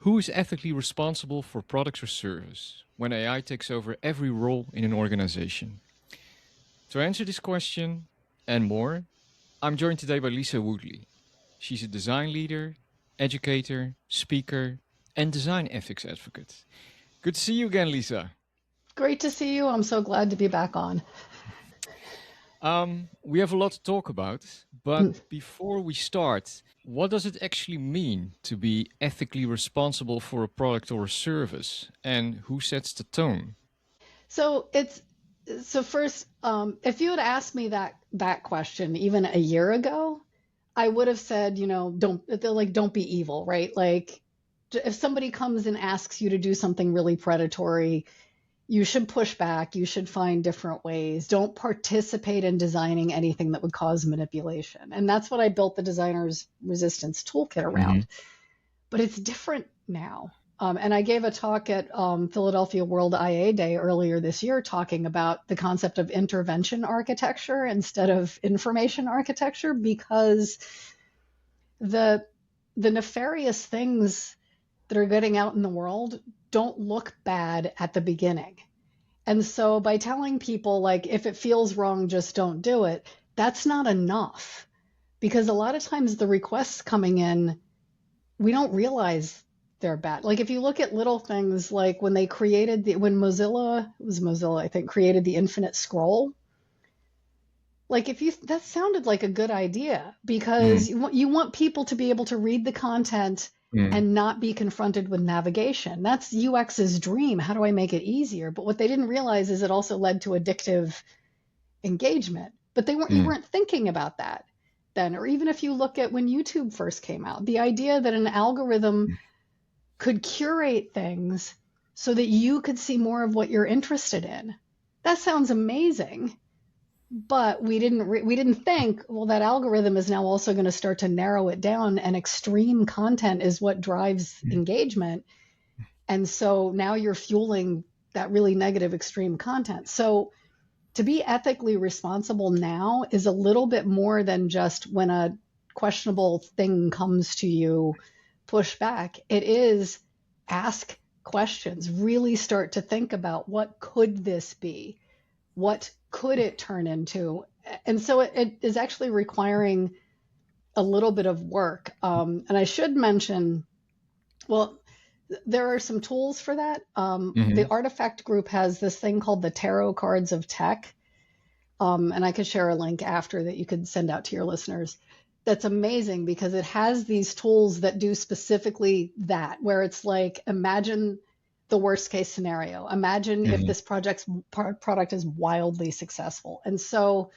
Who is ethically responsible for products or service when AI takes over every role in an organization? To answer this question and more, I'm joined today by Lisa Woodley. She's a design leader, educator, speaker, and design ethics advocate. Good to see you again, Lisa. Great to see you. I'm so glad to be back on. We have a lot to talk about, but before we start, what does it actually mean to be ethically responsible for a product or a service, and who sets the tone? So first, if you had asked me that question even a year ago, I would have said, don't be evil, right? Like, if somebody comes and asks you to do something really predatory, you should push back. You should find different ways. Don't participate in designing anything that would cause manipulation. And that's what I built the Designer's Resistance Toolkit around. But it's different now. And I gave a talk at Philadelphia World IA Day earlier this year talking about the concept of intervention architecture instead of information architecture, because the nefarious things that are getting out in the world don't look bad at the beginning. And so by telling people, like, if it feels wrong, just don't do it, that's not enough. Because a lot of times the requests coming in, we don't realize they're bad. Like, if you look at little things, like when Mozilla, I think, created the infinite scroll. Like, that sounded like a good idea, because you want people to be able to read the content and not be confronted with navigation. That's UX's dream. How do I make it easier? But what they didn't realize is it also led to addictive engagement. But you weren't thinking about that then. Or even if you look at when YouTube first came out, the idea that an algorithm could curate things so that you could see more of what you're interested in. That sounds amazing. But we didn't think, well, that algorithm is now also going to start to narrow it down, and extreme content is what drives engagement. And so now you're fueling that really negative extreme content. So to be ethically responsible now is a little bit more than just when a questionable thing comes to you, push back. It is ask questions, really start to think about, what could this be? What could it turn into? And so it is actually requiring a little bit of work. And I should mention, well, there are some tools for that. The Artifact group has this thing called the Tarot Cards of Tech. And I could share a link after that you could send out to your listeners. That's amazing, because it has these tools that do specifically that, where it's like, imagine the worst case scenario. Imagine if this product is wildly successful. And so,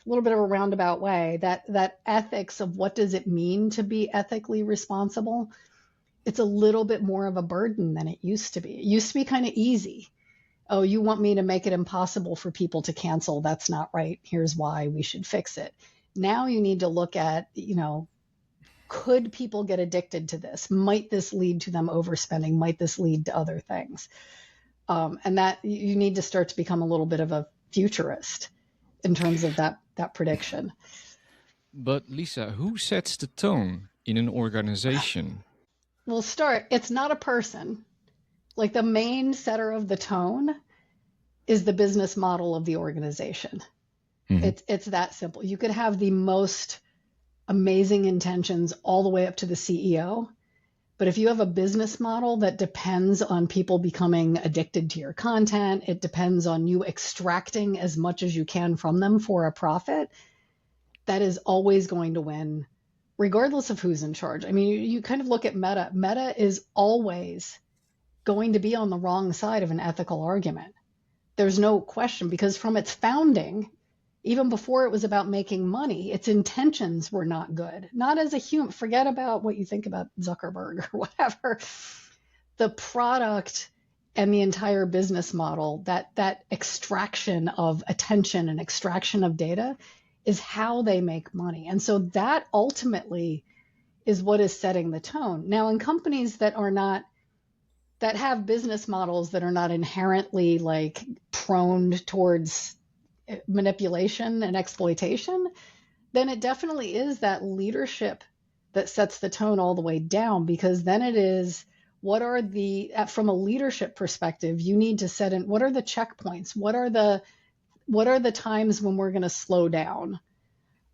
a little bit of a roundabout way, that ethics of what does it mean to be ethically responsible, it's a little bit more of a burden than it used to be. It used to be kind of easy. Oh, you want me to make it impossible for people to cancel? That's not right. Here's why we should fix it. Now you need to look at, could people get addicted to this? Might this lead to them overspending? Might this lead to other things? And that you need to start to become a little bit of a futurist in terms of that prediction. But Lisa, who sets the tone in an organization? We'll start. It's not a person. Like, the main setter of the tone is the business model of the organization. It's that simple. You could have the most amazing intentions all the way up to the CEO, but if you have a business model that depends on people becoming addicted to your content, it depends on you extracting as much as you can from them for a profit, that is always going to win, regardless of who's in charge. I mean, you kind of look at Meta. Meta is always going to be on the wrong side of an ethical argument. There's no question, because from its founding, even before it was about making money, its intentions were not good. Not as a human. Forget about what you think about Zuckerberg or whatever. The product and the entire business model, that extraction of attention and extraction of data, is how they make money. And so that ultimately is what is setting the tone. Now, in companies that have business models that are not inherently, like, prone towards manipulation and exploitation, then it definitely is that leadership that sets the tone all the way down, because then it is, what are the, from a leadership perspective, you need to set in, what are the checkpoints? What are the times when we're going to slow down,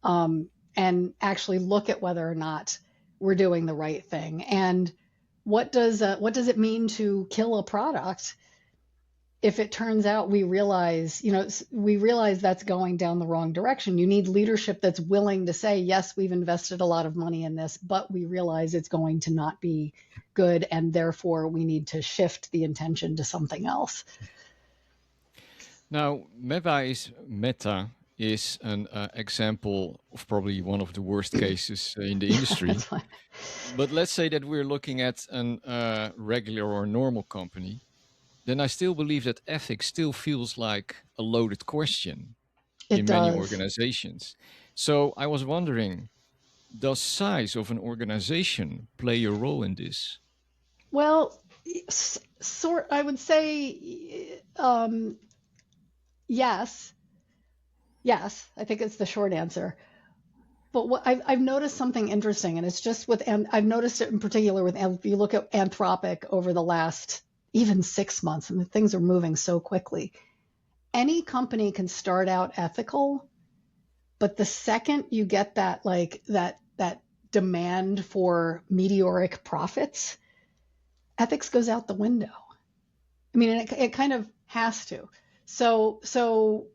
and actually look at whether or not we're doing the right thing? And what does it mean to kill a product if it turns out we realize that's going down the wrong direction? You need leadership that's willing to say, yes, we've invested a lot of money in this, but we realize it's going to not be good, and therefore we need to shift the intention to something else. Now, Meta is an example of probably one of the worst cases in the industry. That's fine. But let's say that we're looking at a regular or normal company, then I still believe that ethics still feels like a loaded question in many organizations. So I was wondering, does size of an organization play a role in this? Well, I would say yes. Yes, I think it's the short answer. But what I've noticed something interesting, and it's just and I've noticed it in particular with, if you look at Anthropic over the last even 6 months, and things are moving so quickly. Any company can start out ethical, but the second you get that demand for meteoric profits, ethics goes out the window. I mean, it kind of has to. So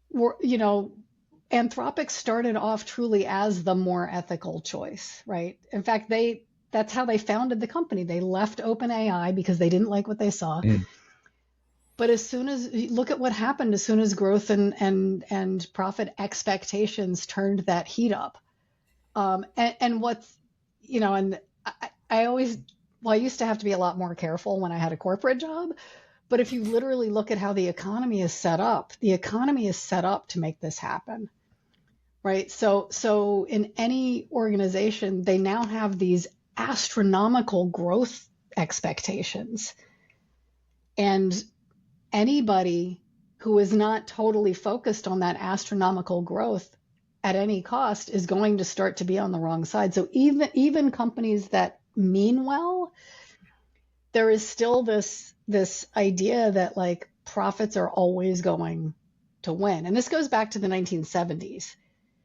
we're, Anthropic started off truly as the more ethical choice, right? In fact, that's how they founded the company. They left OpenAI because they didn't like what they saw. But as soon as you look at what happened, as soon as growth and profit expectations turned that heat up, and what's, and I always, well, I used to have to be a lot more careful when I had a corporate job. But if you literally look at how the economy is set up to make this happen, right? So in any organization, they now have these astronomical growth expectations. And anybody who is not totally focused on that astronomical growth at any cost is going to start to be on the wrong side. So even companies that mean well, there is still this idea that like profits are always going to win. And this goes back to the 1970s,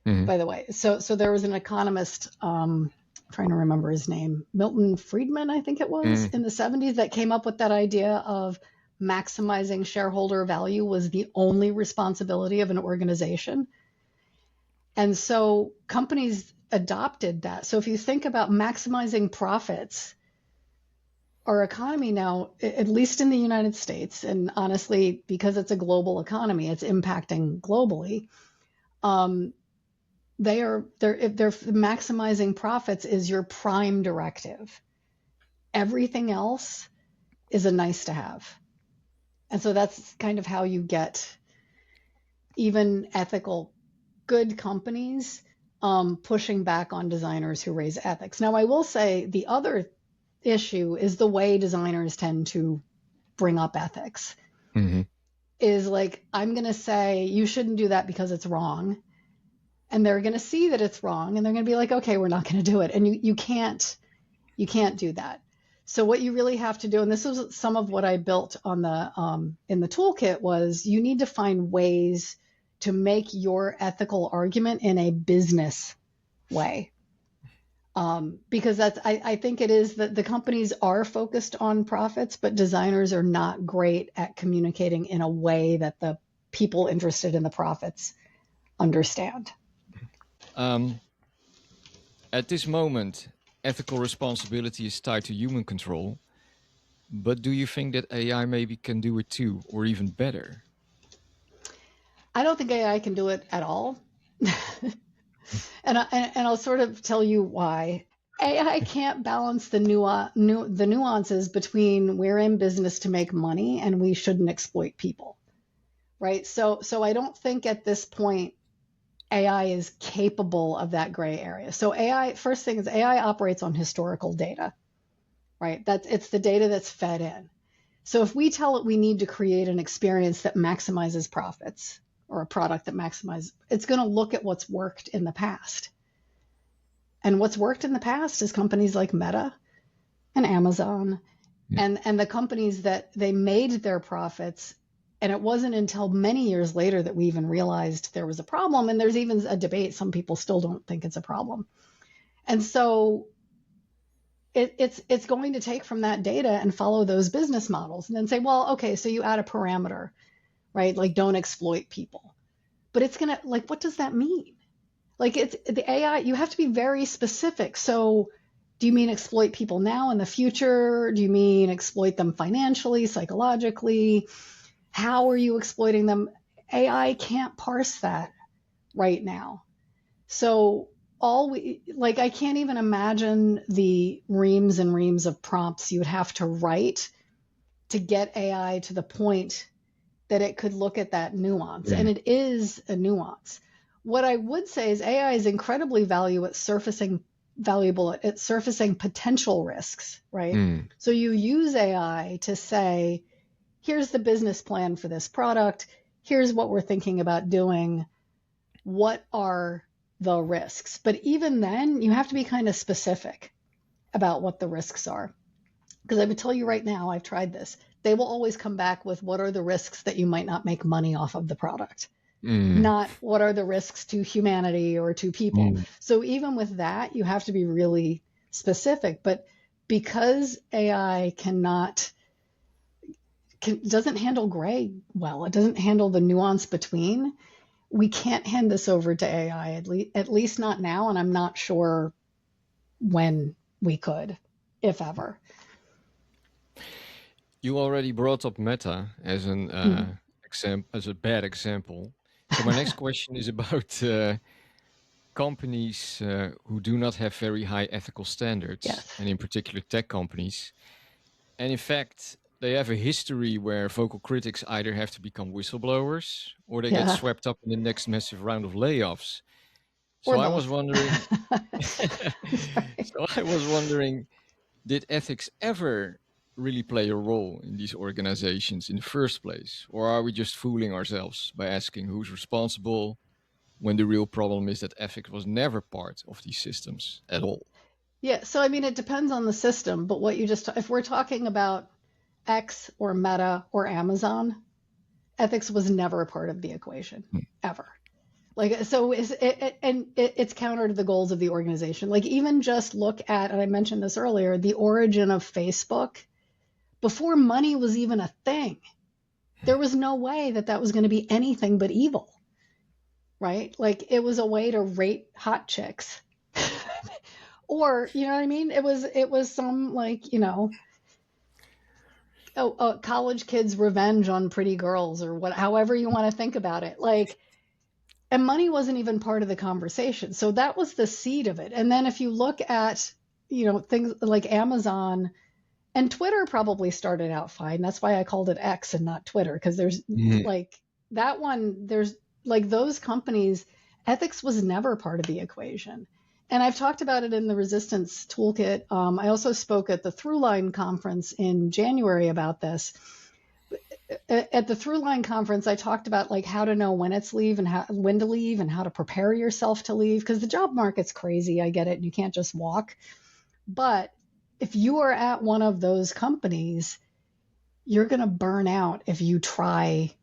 by the way. So there was an economist, trying to remember his name, Milton Friedman, I think it was, in the 70s, that came up with that idea of maximizing shareholder value was the only responsibility of an organization. And so companies adopted that. So if you think about maximizing profits, our economy now, at least in the United States, and honestly, because it's a global economy, it's impacting globally. They're maximizing profits is your prime directive. Everything else is a nice to have. And so that's kind of how you get even ethical, good companies pushing back on designers who raise ethics. Now, I will say the other issue is the way designers tend to bring up ethics. Is like, I'm going to say, you shouldn't do that because it's wrong. And they're going to see that it's wrong, and they're going to be like, okay, we're not going to do it. And you can't do that. So what you really have to do, and this was some of what I built on the in the toolkit, was you need to find ways to make your ethical argument in a business way. Because I think it is that the companies are focused on profits, but designers are not great at communicating in a way that the people interested in the profits understand. At this moment, ethical responsibility is tied to human control. But do you think that AI maybe can do it too, or even better? I don't think AI can do it at all. And I'll sort of tell you why. AI can't balance the nuances between we're in business to make money and we shouldn't exploit people, right? So I don't think at this point AI is capable of that gray area. So AI, first thing is AI operates on historical data, right? It's the data that's fed in. So if we tell it we need to create an experience that maximizes profits or a product that maximizes, it's going to look at what's worked in the past. And what's worked in the past is companies like Meta and Amazon and the companies that they made their profits. And it wasn't until many years later that we even realized there was a problem. And there's even a debate. Some people still don't think it's a problem. And so it's going to take from that data and follow those business models and then say, well, okay, so you add a parameter, right? Like don't exploit people. But it's going to, like, what does that mean? Like it's the AI, you have to be very specific. So do you mean exploit people now in the future? Do you mean exploit them financially, psychologically? How are you exploiting them? AI can't parse that right now. So I can't even imagine the reams and reams of prompts you would have to write to get AI to the point that it could look at that nuance. And it is a nuance. What I would say is AI is incredibly valuable at surfacing potential risks, right? So you use AI to say, here's the business plan for this product. Here's what we're thinking about doing. What are the risks? But even then, you have to be kind of specific about what the risks are. Because I would tell you right now, I've tried this. They will always come back with what are the risks that you might not make money off of the product, not what are the risks to humanity or to people. So even with that, you have to be really specific. But because AI doesn't handle gray well, it doesn't handle the nuance between, we can't hand this over to AI, at least not now, and I'm not sure when we could, if ever. You already brought up Meta as an as a bad example. So my next question is about companies who do not have very high ethical standards, Yes. and in particular tech companies. And in fact, they have a history where vocal critics either have to become whistleblowers or they get swept up in the next massive round of layoffs. So I was wondering, did ethics ever really play a role in these organizations in the first place? Or are we just fooling ourselves by asking who's responsible when the real problem is that ethics was never part of these systems at all? Yeah, so I mean, it depends on the system, but if we're talking about X or Meta or Amazon, ethics was never a part of the equation, ever. Like, so it's counter to the goals of the organization. Like, even just look at, and I mentioned this earlier, the origin of Facebook. Before money was even a thing, there was no way that was going to be anything but evil, right? Like, it was a way to rate hot chicks. Or, you know what I mean? It was some, like, college kids' revenge on pretty girls, or however you want to think about it. Like, and money wasn't even part of the conversation. So that was the seed of it. And then if you look at, things like Amazon and Twitter probably started out fine. That's why I called it X and not Twitter, because there's like that one, there's like those companies, ethics was never part of the equation. And I've talked about it in the Resistance Toolkit. I also spoke at the Throughline conference in January about this. At the Throughline conference, I talked about like how to know when it's leave and when to leave and how to prepare yourself to leave, because the job market's crazy. I get it. You can't just walk. But if you are at one of those companies, you're going to burn out if you try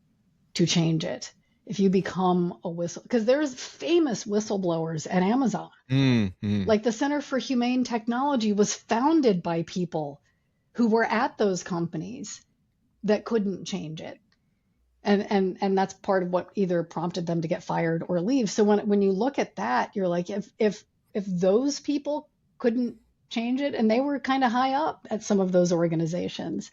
to change it. If you become because there's famous whistleblowers at Amazon. Like the Center for Humane Technology was founded by people who were at those companies that couldn't change it. And that's part of what either prompted them to get fired or leave. So when you look at that, you're like, if those people couldn't change it, and they were kind of high up at some of those organizations,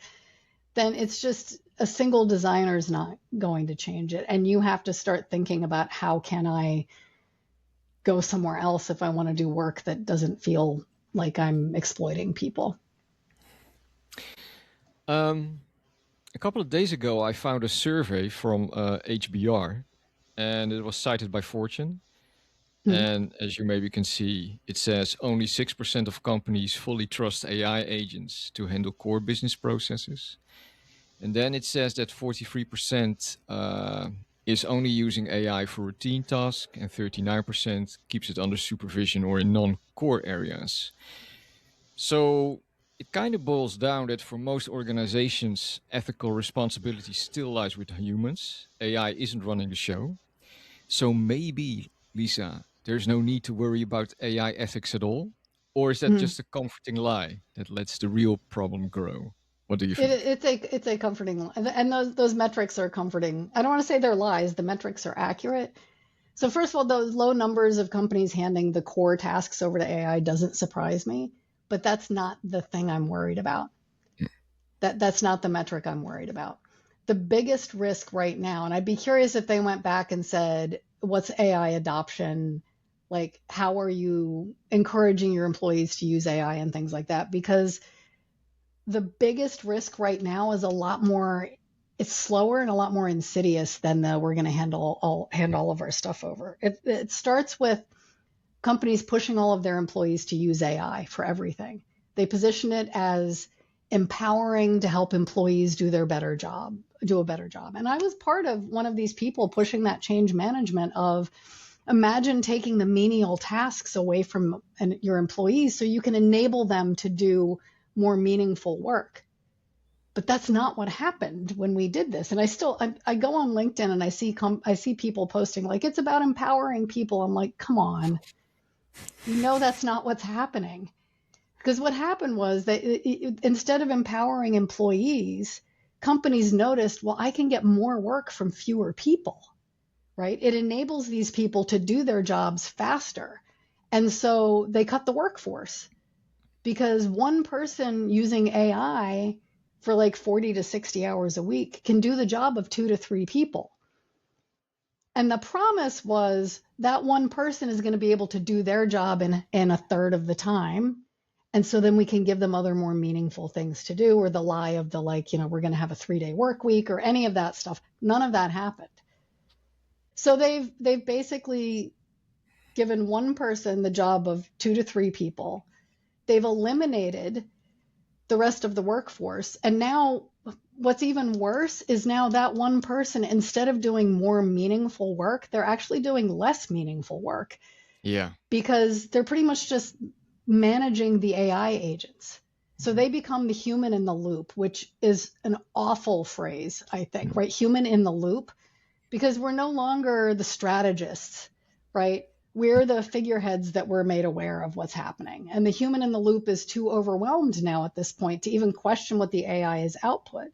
then it's just a single designer is not going to change it. And you have to start thinking about, how can I go somewhere else if I want to do work that doesn't feel like I'm exploiting people? A couple of days ago, I found a survey from HBR, and it was cited by Fortune. And as you maybe can see, it says only 6% of companies fully trust AI agents to handle core business processes. And then it says that 43% is only using AI for routine tasks, and 39% keeps it under supervision or in non-core areas. So It kind of boils down that for most organizations, ethical responsibility still lies with humans. AI isn't running the show. So maybe, Lisa, there's no need to worry about AI ethics at all? Or is that Mm. just a comforting lie that lets the real problem grow? What do you It, think? it's a comforting, and those metrics are comforting. I don't want to say they're lies. The metrics are accurate. So first of all, those low numbers of companies handing the core tasks over to AI doesn't surprise me, but that's not the thing I'm worried about. That's not the metric I'm worried about. The biggest risk right now, and I'd be curious if they went back and said, what's AI adoption? Like, how are you encouraging your employees to use AI and things like that? Because the biggest risk right now is a lot more, it's slower and a lot more insidious than the we're going to hand all of our stuff over. It starts with companies pushing all of their employees to use AI for everything. They position it as empowering to help employees do a better job. And I was part of one of these people pushing that change management of imagine taking the menial tasks away from your employees so you can enable them to do more meaningful work. But that's not what happened when we did this. And I go on LinkedIn and I see people posting like it's about empowering people. I'm like, come on, that's not what's happening. Because what happened was that instead of empowering employees, companies noticed, well, I can get more work from fewer people, right? It enables these people to do their jobs faster. And so they cut the workforce because one person using AI for like 40 to 60 hours a week can do the job of 2 to 3 people. And the promise was that one person is going to be able to do their job in a third of the time. And so then we can give them other more meaningful things to do, or the lie of the like, we're going to have a 3-day work week or any of that stuff. None of that happened. So they've basically given one person the job of 2 to 3 people. They've eliminated the rest of the workforce. And now what's even worse is now that one person, instead of doing more meaningful work, they're actually doing less meaningful work. Yeah. Because they're pretty much just managing the AI agents. So they become the human in the loop, which is an awful phrase, I think, right? Human in the loop, because we're no longer the strategists, right? We're the figureheads that were made aware of what's happening. And the human in the loop is too overwhelmed now at this point to even question what the AI is output.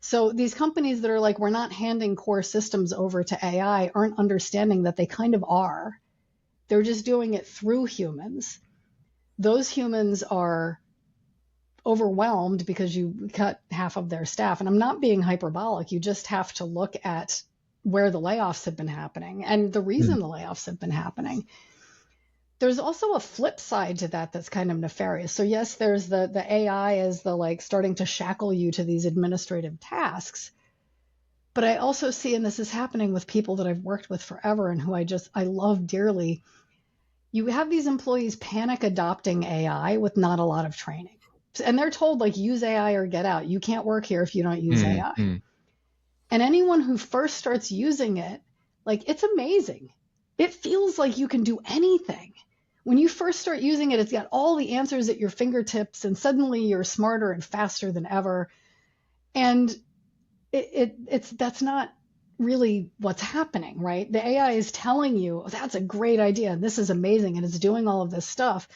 So these companies that are like, we're not handing core systems over to AI aren't understanding that they kind of are. They're just doing it through humans. Those humans are overwhelmed because you cut half of their staff. And I'm not being hyperbolic. You just have to look at where the layoffs have been happening and the reason the layoffs have been happening. There's also a flip side to that that's kind of nefarious. So yes, there's the AI is the like starting to shackle you to these administrative tasks. But I also see, and this is happening with people that I've worked with forever and who I love dearly, you have these employees panic adopting AI with not a lot of training. And they're told, like, use AI or get out. You can't work here if you don't use AI. And anyone who first starts using it, like, it's amazing. It feels like you can do anything. When you first start using it, it's got all the answers at your fingertips, and suddenly you're smarter and faster than ever. And that's not really what's happening, right? The AI is telling you, oh, that's a great idea, and this is amazing, and it's doing all of this stuff.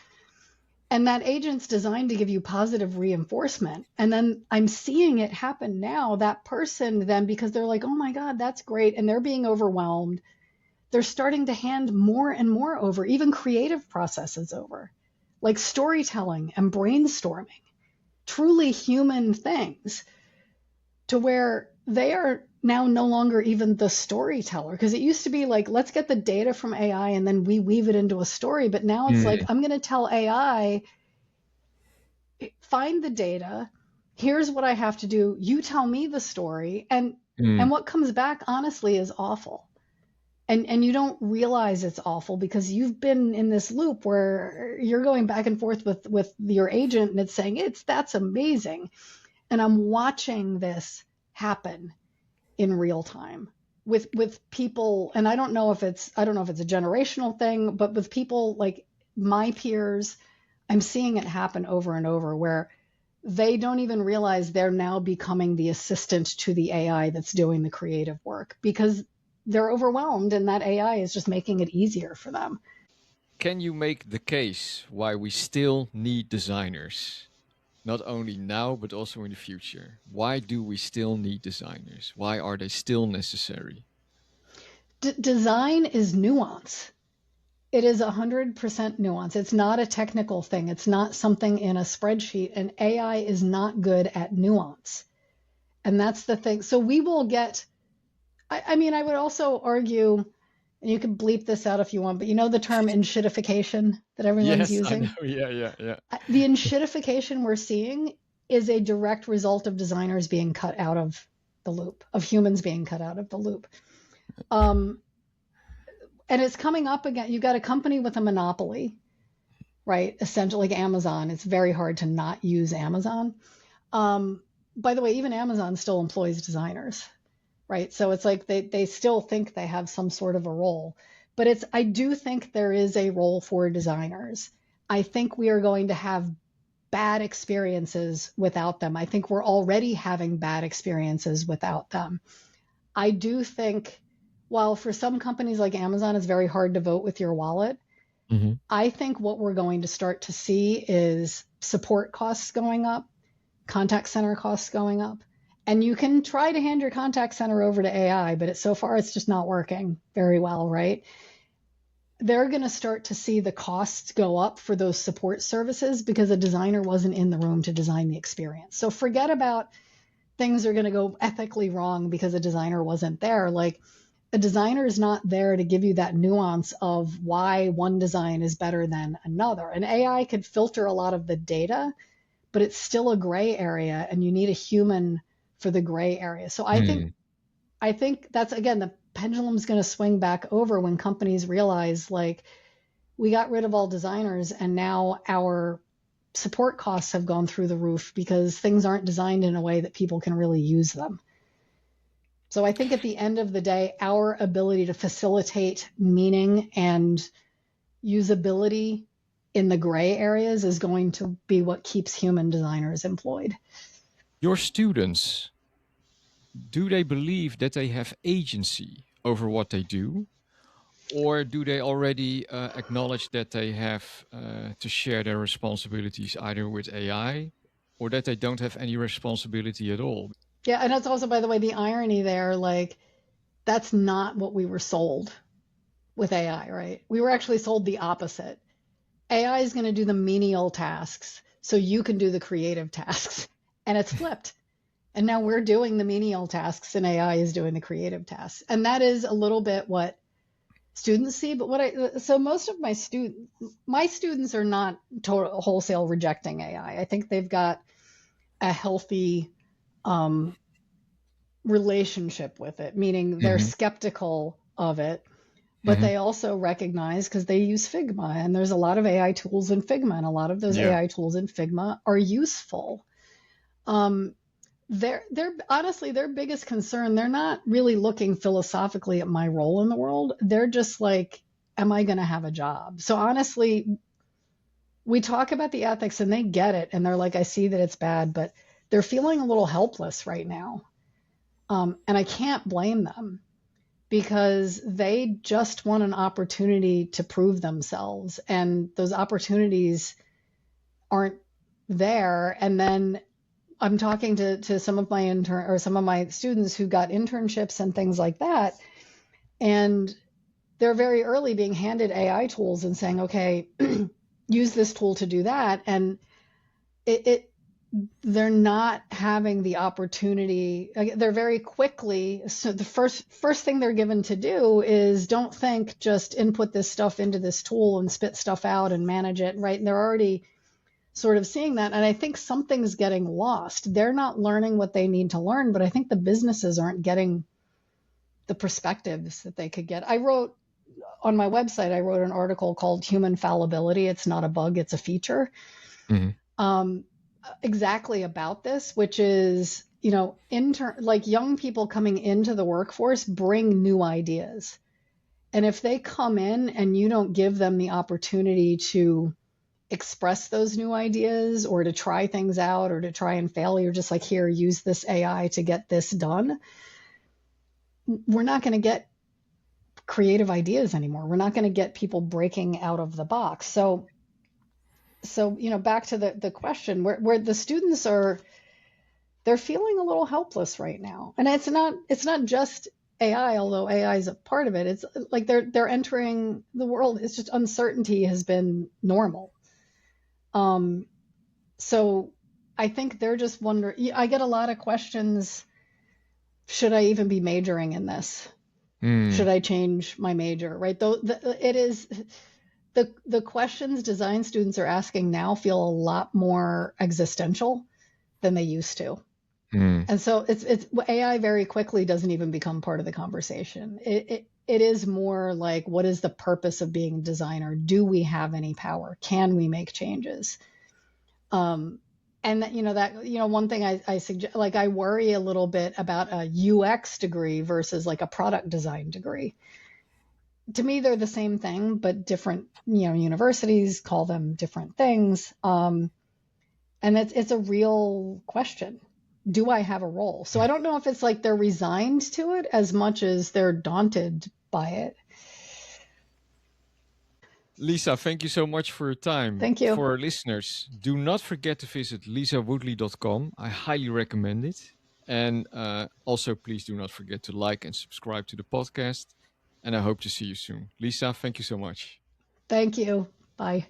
And that agent's designed to give you positive reinforcement. And then I'm seeing it happen now. That person then, because they're like, oh my God, that's great. And they're being overwhelmed. They're starting to hand more and more over, even creative processes over, like storytelling and brainstorming, truly human things, to where they are now no longer even the storyteller. Because it used to be like, let's get the data from AI and then we weave it into a story. But now it's like, I'm going to tell AI, find the data. Here's what I have to do. You tell me the story. And what comes back, honestly, is awful. And you don't realize it's awful because you've been in this loop where you're going back and forth with your agent and it's saying, that's amazing. And I'm watching this happen in real time with people. And I don't know if it's a generational thing, but with people like my peers, I'm seeing it happen over and over where they don't even realize they're now becoming the assistant to the AI that's doing the creative work because they're overwhelmed and that AI is just making it easier for them. Can you make the case why we still need designers? Not only now, but also in the future. Why do we still need designers? Why are they still necessary? Design is nuance. It is 100% nuance. It's not a technical thing. It's not something in a spreadsheet. And AI is not good at nuance. And that's the thing. So we will get, I mean, I would also argue, and you can bleep this out if you want, but you know the term enshittification that everyone's Yes, I know. using? Yeah. The enshittification we're seeing is a direct result of designers being cut out of the loop, of humans being cut out of the loop. And it's coming up again. You got a company with a monopoly, right? Essentially, like Amazon. It's very hard to not use Amazon. By the way, even Amazon still employs designers, right? So it's like they still think they have some sort of a role. But I do think there is a role for designers. I think we are going to have bad experiences without them. I think we're already having bad experiences without them. I do think while for some companies like Amazon, it's very hard to vote with your wallet, Mm-hmm. I think what we're going to start to see is support costs going up, contact center costs going up. And you can try to hand your contact center over to AI, but so far it's just not working very well, right? They're going to start to see the costs go up for those support services because a designer wasn't in the room to design the experience. So forget about things are going to go ethically wrong because a designer wasn't there. Like a designer is not there to give you that nuance of why one design is better than another. An AI could filter a lot of the data, but it's still a gray area and you need a human for the gray area. So I think that's again the pendulum's going to swing back over when companies realize like we got rid of all designers and now our support costs have gone through the roof because things aren't designed in a way that people can really use them. So I think at the end of the day, our ability to facilitate meaning and usability in the gray areas is going to be what keeps human designers employed. Your students, do they believe that they have agency over what they do? Or do they already acknowledge that they have to share their responsibilities either with AI or that they don't have any responsibility at all? Yeah, and that's also, by the way, the irony there, like, that's not what we were sold with AI, right? We were actually sold the opposite. AI is going to do the menial tasks so you can do the creative tasks. And it's flipped. And now we're doing the menial tasks and AI is doing the creative tasks. And that is a little bit what students see. But so most of my students are not total wholesale rejecting AI. I think they've got a healthy relationship with it, meaning they're Mm-hmm. skeptical of it, but Mm-hmm. they also recognize because they use Figma and there's a lot of AI tools in Figma and a lot of those Yeah. AI tools in Figma are useful. Um, they're honestly their biggest concern. They're not really looking philosophically at my role in the world. They're just like, am I going to have a job? So honestly, we talk about the ethics and they get it. And they're like, I see that it's bad, but they're feeling a little helpless right now. And I can't blame them because they just want an opportunity to prove themselves. And those opportunities aren't there. And then I'm talking to some of my students who got internships and things like that. And they're very early being handed AI tools and saying, okay, use this tool to do that. And it they're not having the opportunity. They're very quickly. So the first thing they're given to do is don't think just input this stuff into this tool and spit stuff out and manage it. Right. And they're already sort of seeing that. And I think something's getting lost. They're not learning what they need to learn, but I think the businesses aren't getting the perspectives that they could get. I wrote on my website, I wrote an article called Human Fallibility. It's not a bug, it's a feature. Mm-hmm. Exactly about this, which is, like young people coming into the workforce bring new ideas. And if they come in and you don't give them the opportunity to express those new ideas or to try things out or to try and fail. You're just like, here, use this AI to get this done. We're not going to get creative ideas anymore. We're not going to get people breaking out of the box. So back to the question where the students are, they're feeling a little helpless right now. And it's not just AI, although AI is a part of it. It's like they're entering the world. It's just uncertainty has been normal. So I think they're just wondering. I get a lot of questions. Should I even be majoring in this? Should I change my major? Right? Though it is the questions design students are asking now feel a lot more existential than they used to. And so it's AI very quickly doesn't even become part of the conversation. It is more like, what is the purpose of being a designer? Do we have any power? Can we make changes? And one thing I suggest, like, I worry a little bit about a UX degree versus like a product design degree. To me, they're the same thing, but different, universities call them different things. And it's a real question. Do I have a role? So I don't know if it's like they're resigned to it as much as they're daunted by it. Lisa, thank you so much for your time. Thank you. For our listeners, do not forget to visit lisawoodley.com. I highly recommend it. And also, please do not forget to like and subscribe to the podcast. And I hope to see you soon. Lisa, thank you so much. Thank you. Bye.